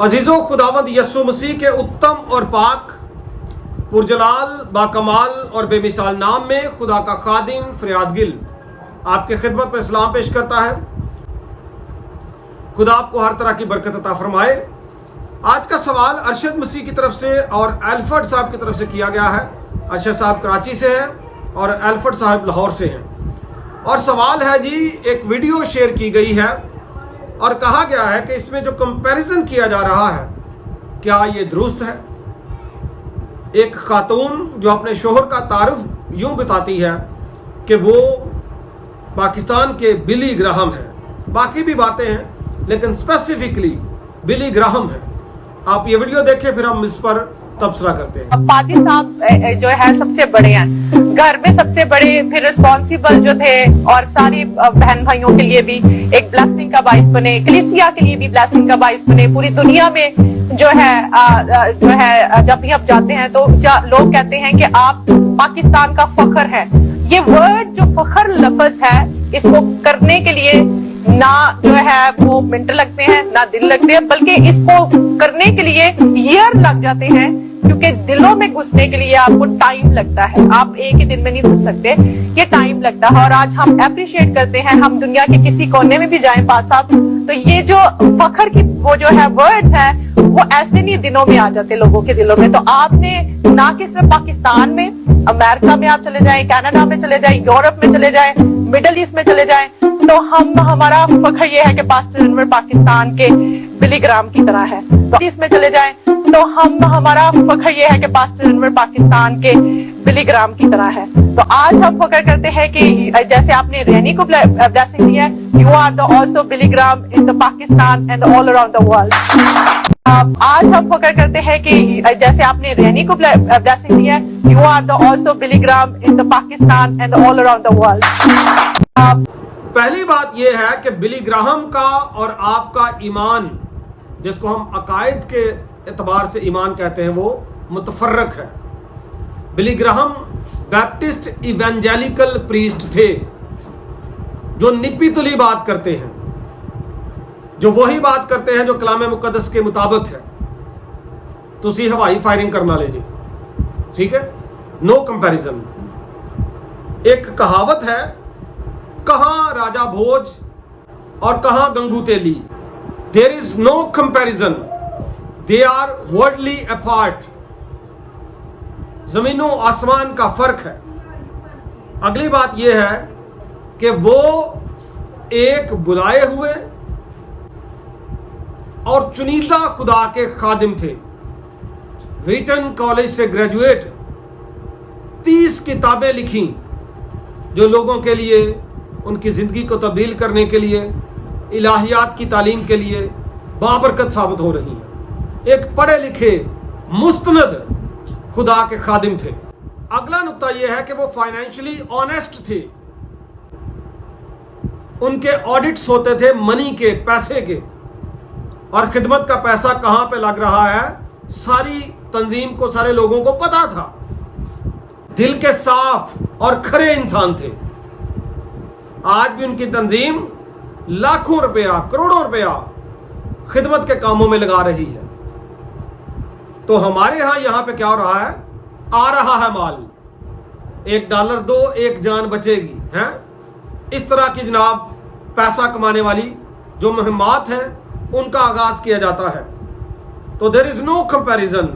अजीज़ो खुदावंद यस्सु मसीह के उत्तम और पाक पुरजलाल बाकमाल और बेमिसाल नाम में खुदा का खादिम फरियाद गिल आपके खिदमत में सलाम पेश करता है। खुदा आपको हर तरह की बरकत अता फरमाए। आज का सवाल अरशद मसीह की तरफ से और एल्फर्ड साहब की तरफ से किया गया है। अरशद साहब कराची से हैं और एल्फर्ड साहब लाहौर से हैं। और सवाल है जी, एक वीडियो शेयर की गई है और कहा गया है कि इसमें जो कंपैरिजन किया जा रहा है क्या ये दुरुस्त है। एक खातून जो अपने शोहर का तारुफ यूं बताती है कि वो पाकिस्तान के बिली ग्राहम हैं, बाकी भी बातें हैं लेकिन स्पेसिफिकली बिली ग्राहम हैं। आप ये वीडियो देखें फिर हम इस पर तबसरा करते हैं। पादी साहब जो है सबसे बड़े हैं, घर में सबसे बड़े, फिर रिस्पॉन्सिबल जो थे और सारी बहन भाइयों के लिए भी एक ब्लेसिंग का बाइस बने, कलीसिया के लिए भी ब्लेसिंग का बाइस बने। पूरी दुनिया में जो है जब भी आप जाते हैं तो लोग कहते हैं कि आप पाकिस्तान का फख्र है। ये वर्ड जो फख्र लफ्ज है, इसको करने के लिए ना जो है वो मिनट लगते हैं ना दिन लगते हैं, बल्कि इसको करने के लिए ईयर लग जाते हैं, क्योंकि दिलों में घुसने के लिए आपको टाइम लगता है। आप एक ही दिन में नहीं घुस सकते, ये टाइम लगता है। और आज हम अप्रिशिएट करते हैं, हम दुनिया के किसी कोने में भी जाएं पास साहब, तो ये जो फख्र की वो जो है वर्ड्स हैं वो ऐसे नहीं दिनों में आ जाते लोगों के दिलों में। तो आपने ना कि सिर्फ पाकिस्तान में, अमेरिका में आप चले जाएं, कनाडा में चले जाएं, यूरोप में चले जाएं, मिडल ईस्ट में चले जाएं, तो हमारा फख्र ये है कि पास्टर अनवर पाकिस्तान के बिली ग्राहम की तरह है। तो इसमें चले जाएं तो हमारा फख्र ये है कि पास्टर अनवर पाकिस्तान के बिली ग्राहम की तरह है। तो आज हम फख्र करते हैं कि जैसे आपने रैनी को ब्लेसिंग दी है, you are the also Billy Graham in the Pakistan and all around the world. आज हम फख्र करते हैं कि जैसे आपने रैनी को ब्लेसिंग दी है, you are the also Billy Graham in the Pakistan and all around the world. पहली बात यह है कि बिली ग्राहम का और आपका ईमान, जिसको हम अकायद के एतबार से ईमान कहते हैं, वो मुतफर्रक है। Billy Graham Baptist evangelical priest थे जो निपी तुली बात करते हैं, जो वही बात करते हैं जो कलाम मुकद्दस के मुताबिक है। तुसी हवाई फायरिंग करना ले जी, ठीक है, नो कंपैरिजन। एक कहावत है, कहाँ राजा भोज और कहाँ Gangu Teli, there is no comparison, they are worldly apart. जमीनों आसमान का फर्क है। अगली बात यह है कि वो एक बुलाए हुए और चुनिंदा खुदा के खादिम थे। व्हीटन कॉलेज से ग्रेजुएट, 30 किताबें लिखी जो लोगों के लिए, उनकी ज़िंदगी को तब्दील करने के लिए, इलाहियात की तालीम के लिए बाबरकत साबित हो रही हैं। एक पढ़े लिखे मुस्तनद खुदा के खादिम थे। अगला नुक्ता यह है कि वो फाइनेंशियली ऑनेस्ट थे। उनके ऑडिट्स होते थे मनी के, पैसे के, और खिदमत का पैसा कहाँ पे लग रहा है सारी तंजीम को, सारे लोगों को पता था। दिल के साफ और खरे इंसान थे। आज भी उनकी तंजीम लाखों रुपया, करोड़ों रुपया खिदमत के कामों में लगा रही है। तो हमारे यहाँ पे क्या हो रहा है, आ रहा है माल, $1 दो एक जान बचेगी, हैं? इस तरह की जनाब पैसा कमाने वाली जो मुहिम्मात हैं उनका आगाज किया जाता है। तो देयर इज नो कंपैरिजन।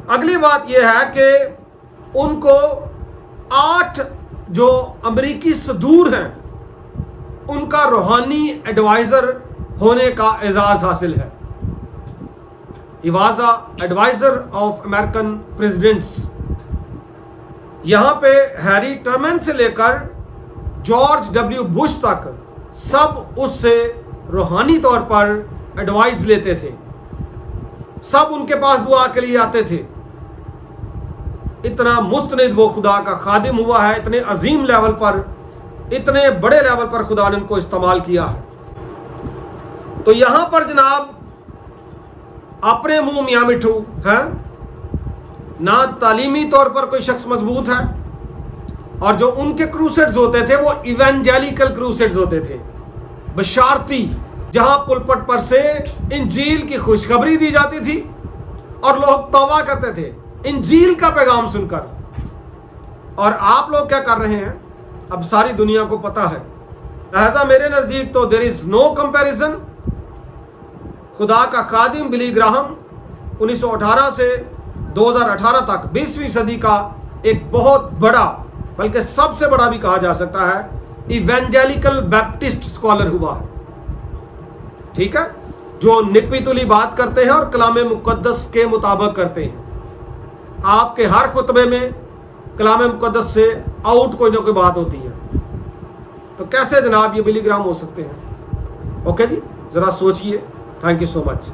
अगली बात यह है कि उनको 8 जो अमरीकी सदूर हैं उनका रूहानी एडवाइज़र होने का एजाज़ हासिल है। He was a adviser of American presidents. यहाँ पे हैरी ट्रूमैन से लेकर जॉर्ज डब्ल्यू बुश तक सब उससे रूहानी तौर पर एडवाइस लेते थे। सब उनके पास दुआ के लिए आते थे। इतना मुस्तनिद वो खुदा का खादिम हुआ है, इतने अजीम लेवल पर, इतने बड़े लेवल पर खुदा ने उनको इस्तेमाल किया है। तो यहाँ पर जनाब अपने मुंह मियाँ मिठू है ना, तालीमी तौर पर कोई शख्स मजबूत है, और जो उनके क्रूसेड्स होते थे वो इवेंजेलिकल क्रूसेड्स होते थे, बशारती, जहां पुलपट पर से इंजील की खुशखबरी दी जाती थी और लोग तौबा करते थे इंजील का पैगाम सुनकर। और आप लोग क्या कर रहे हैं, अब सारी दुनिया को पता है। लिहाजा मेरे नज़दीक तो देयर इज़ नो कंपैरिजन। खुदा का खादिम बिली ग्राहम 1918 से 2018 तक 20वीं सदी का एक बहुत बड़ा, बल्कि सबसे बड़ा भी कहा जा सकता है, इवेंजेलिकल बैप्टिस्ट स्कॉलर हुआ है। ठीक है, जो निपी तुली बात करते हैं और कलाम मुकद्दस के मुताबिक करते हैं। आपके हर खुतबे में कलाम मुकद्दस से आउट कोई ना कोई बात होती है, तो कैसे जनाब ये बिली ग्राहम हो सकते हैं? ओके जी, ज़रा सोचिए। Thank you so much.